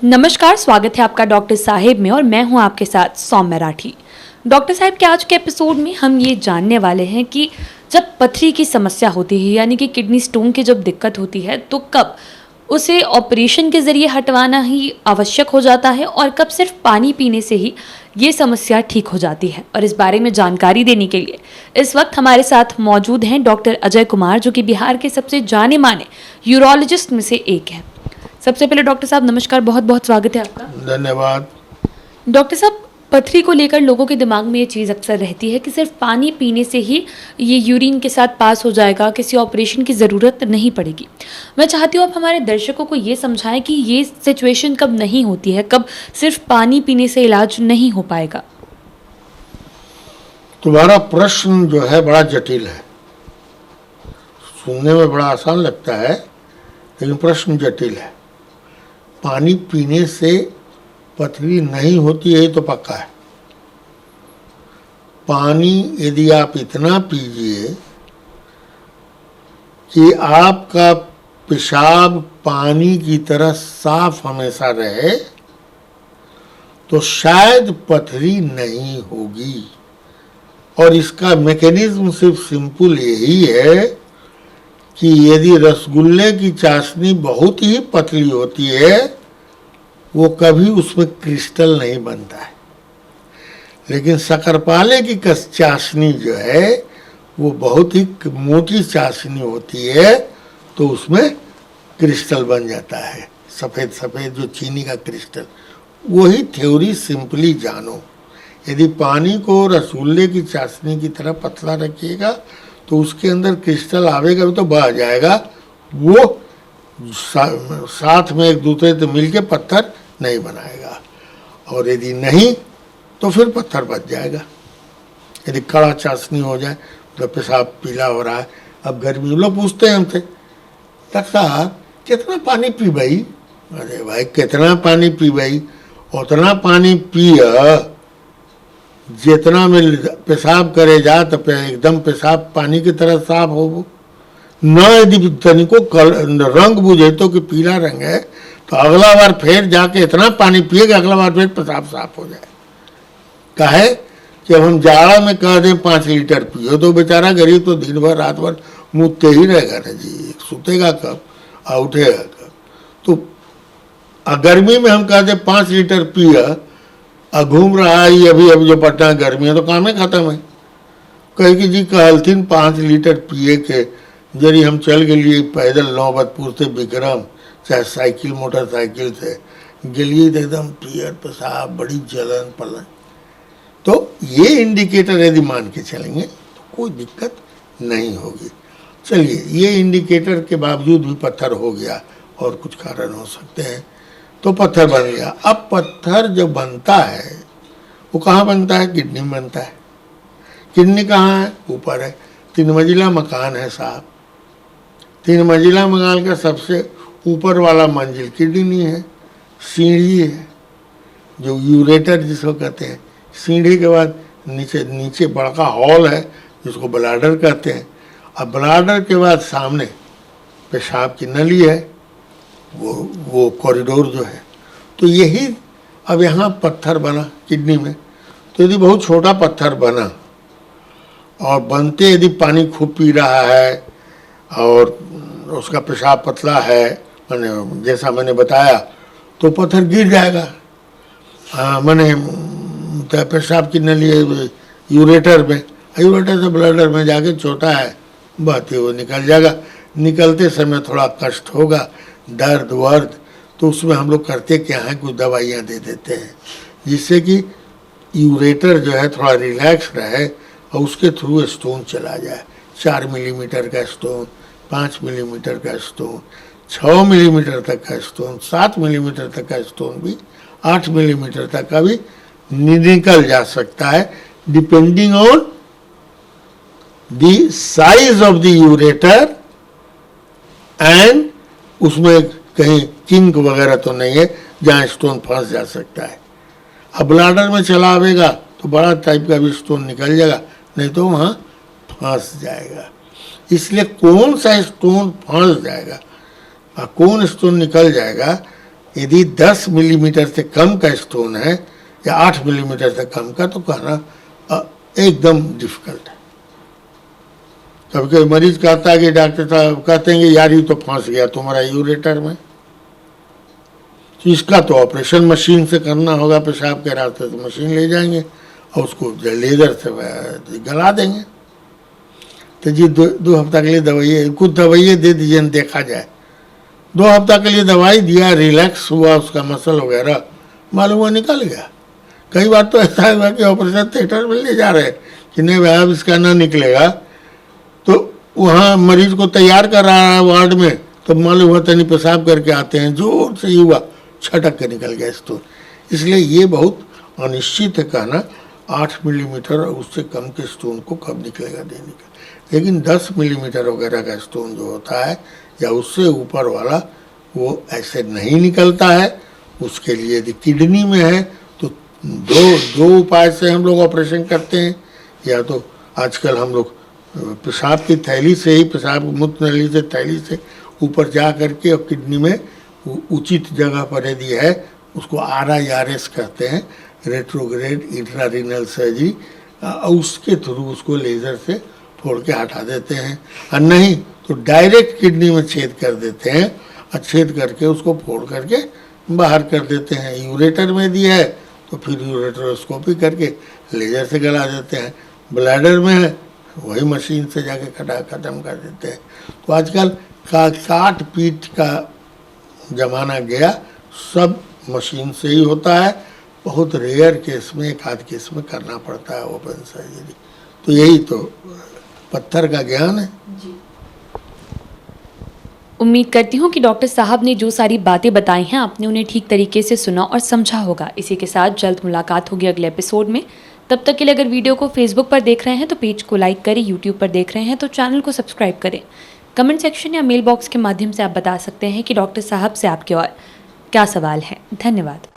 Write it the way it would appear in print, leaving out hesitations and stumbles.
नमस्कार, स्वागत है आपका डॉक्टर साहिब में और मैं हूं आपके साथ सौम्य राठी। डॉक्टर साहिब के आज के एपिसोड में हम ये जानने वाले हैं कि जब पथरी की समस्या होती है यानी कि किडनी स्टोन की जब दिक्कत होती है तो कब उसे ऑपरेशन के ज़रिए हटवाना ही आवश्यक हो जाता है और कब सिर्फ पानी पीने से ही ये समस्या ठीक हो जाती है। और इस बारे में जानकारी देने के लिए इस वक्त हमारे साथ मौजूद हैं डॉक्टर अजय कुमार, जो कि बिहार के सबसे जाने माने यूरोलॉजिस्ट में से एक हैं। सबसे पहले डॉक्टर साहब नमस्कार, बहुत बहुत स्वागत है आपका। धन्यवाद। डॉक्टर साहब, पथरी को लेकर लोगों के दिमाग में ये चीज़ अक्सर रहती है कि सिर्फ पानी पीने से ही ये यूरिन के साथ पास हो जाएगा, किसी ऑपरेशन की ज़रूरत नहीं पड़ेगी। मैं चाहती हूँ आप हमारे दर्शकों को ये समझाएं कि ये सिचुएशन कब नहीं होती है, कब सिर्फ पानी पीने से इलाज नहीं हो पाएगा। तुम्हारा प्रश्न जो है बड़ा जटिल है, सुनने में बड़ा आसान लगता है लेकिन प्रश्न जटिल है। पानी पीने से पथरी नहीं होती है तो पक्का है। पानी यदि आप इतना पीजिए कि आपका पेशाब पानी की तरह साफ हमेशा रहे तो शायद पथरी नहीं होगी। और इसका मैकेनिज्म सिर्फ सिंपल यही है कि यदि रसगुल्ले की चाशनी बहुत ही पतली होती है वो कभी उसमें क्रिस्टल नहीं बनता है, लेकिन शक्करपारे की चाशनी जो है वो बहुत ही मोटी चाशनी होती है तो उसमें क्रिस्टल बन जाता है, सफ़ेद सफ़ेद जो चीनी का क्रिस्टल। वही थ्योरी सिंपली जानो। यदि पानी को रसगुल्ले की चाशनी की तरह पतला रखिएगा तो उसके अंदर क्रिस्टल आवेगा भी तो बह जाएगा, वो साथ में एक दूसरे से मिलके पत्थर नहीं बनाएगा। और यदि नहीं तो फिर पत्थर बच जाएगा। यदि कड़ा चाशनी हो जाए तो पेशाब पीला हो रहा है। अब गर्मी में लोग पूछते हैं हमसे, डॉक्टर साहब कितना पानी पी भाई? अरे भाई कितना पानी पी भाई? उतना पानी पिया जितना में पेशाब करे जा तो एकदम पेशाब पानी की तरह साफ हो। वो न यदि तनिको रंग बुझे तो कि पीला रंग है तो अगला बार फिर जाके इतना पानी पिए कि अगला बार फिर पेशाब साफ हो जाए। काहे कि अब हम जाड़ा में कह दें 5 लीटर पियो तो बेचारा गरीब तो दिन भर रात भर मुँहते ही रहेगा ना जी, सुतेगा कब और उठेगा कब। तो गर्मी में हम कह दें 5 लीटर पिया और घूम रहा है ये अभी जो पटना गर्मी है तो काम ही खत्म है। कहे कि जी कहलथिन 5 लीटर पिए के जरी हम चल गए पैदल नौबतपुर से विक्रम, चाहे साइकिल मोटरसाइकिल से गलिए तो एकदम पियर पेशाब, बड़ी जलन पलन। तो ये इंडिकेटर यदि मान के चलेंगे तो कोई दिक्कत नहीं होगी। चलिए, ये इंडिकेटर के बावजूद भी पत्थर हो गया और कुछ कारण हो सकते हैं तो पत्थर बन गया। अब पत्थर जब बनता है वो कहाँ बनता है? किडनी में बनता है। किडनी कहाँ है? ऊपर है। 3 मंजिला मकान है साहब। 3 मंजिला मकान का सबसे ऊपर वाला मंजिल किडनी है, सीढ़ी है जो यूरेटर जिसको कहते हैं। सीढ़ी के बाद नीचे बड़का हॉल है जिसको ब्लाडर कहते हैं। अब ब्लाडर के बाद सामने पेशाब की नली है, वो कॉरिडोर जो है। तो यही अब यहाँ पत्थर बना किडनी में। तो यदि बहुत छोटा पत्थर बना और बनते यदि पानी खूब पी रहा है और उसका पेशाब पतला है, मैंने जैसा मैंने बताया, तो पत्थर गिर जाएगा। मैंने पेशाब की नली यूरेटर में, यूरेटर से ब्लडर में जाके छोटा है, बहते वो निकल जाएगा। निकलते समय थोड़ा कष्ट होगा, दर्द वर्द, तो उसमें हम लोग करते क्या है, कुछ दवाइयाँ दे देते हैं जिससे कि यूरेटर जो है थोड़ा रिलैक्स रहे और उसके थ्रू स्टोन चला जाए। 4 मिलीमीटर का स्टोन, 5 मिलीमीटर का स्टोन, 6 मिलीमीटर तक का स्टोन, 7 मिलीमीटर तक का स्टोन भी, 8 मिलीमीटर तक का भी निकल जा सकता है, depending on the size of the ureter and उसमें कहीं किंक वगैरह तो नहीं है जहाँ स्टोन फंस जा सकता है। अब ब्लाडर में चला आवेगा तो बड़ा टाइप का भी स्टोन निकल जाएगा, नहीं तो वहाँ फंस जाएगा। इसलिए कौन सा स्टोन फंस जाएगा और कौन स्टोन निकल जाएगा यदि 10 मिलीमीटर से कम का स्टोन है या 8 मिलीमीटर से कम का, तो कहना एकदम डिफिकल्ट है। कभी कभी मरीज कहता है कि डॉक्टर साहब कहते हैं कि यार ये तो फंस गया तुम्हारा यूरेटर में, तो इसका तो ऑपरेशन मशीन से करना होगा, पेशाब के रास्ते से मशीन ले जाएंगे और उसको लेजर से गला देंगे। तो जी 2 हफ्ता के लिए दवाई, कुछ दवाइयाँ दे दीजिए, देखा जाए। 2 हफ्ता के लिए दवाई दिया, रिलैक्स हुआ उसका मसल वगैरह, मालूम हुआ निकल गया। कई बार तो ऐसा हुआ कि ऑपरेशन थिएटर में ले जा रहे कि नहीं भाई अब इसका ना निकलेगा, तो वहाँ मरीज को तैयार कर रहा है वार्ड में, तो मालूम हुआ तनी पेशाब करके आते हैं, जोर से ही हुआ, छटक के निकल गया स्टोन। इसलिए ये बहुत अनिश्चित है कहना 8 मिलीमीटर और उससे कम के स्टोन को कब निकलेगा देने का। लेकिन 10 मिलीमीटर वगैरह का स्टोन जो होता है या उससे ऊपर वाला, वो ऐसे नहीं निकलता है। उसके लिए यदि किडनी में है तो दो उपाय से हम लोग ऑपरेशन करते हैं। या तो आजकल हम लोग पेशाब की थैली से ही, पेशाब मूत्र नली से थैली से ऊपर जा करके और किडनी में उचित जगह पर यदि है, उसको RIRS कहते हैं, रेट्रोग्रेड इंट्रारीनल सर्जरी, उसके थ्रू उसको लेज़र से फोड़ के हटा देते हैं। और नहीं तो डायरेक्ट किडनी में छेद कर देते हैं और छेद करके उसको फोड़ करके बाहर कर देते हैं। यूरेटर में यदि है तो फिर यूरेटरोस्कोपी करके लेज़र से गला देते हैं। ब्लैडर में है वही मशीन से जाके खत्म कर देते हैं। तो आजकल काट पीट का ज़माना गया, सब मशीन से ही होता है। बहुत रेयर केस में, एक आध केस में करना पड़ता है ओपन सर्जरी। तो यही तो पत्थर का ज्ञान है। उम्मीद करती हूँ कि डॉक्टर साहब ने जो सारी बातें बताई हैं आपने उन्हें ठीक तरीके से सुना और समझा होगा। इसी के साथ जल्द मुलाकात होगी अगले एपिसोड में। तब तक के लिए अगर वीडियो को फेसबुक पर देख रहे हैं तो पेज को लाइक करें, यूट्यूब पर देख रहे हैं तो चैनल को सब्सक्राइब करें। कमेंट सेक्शन या मेल बॉक्स के माध्यम से आप बता सकते हैं कि डॉक्टर साहब से आपके और क्या सवाल हैं। धन्यवाद।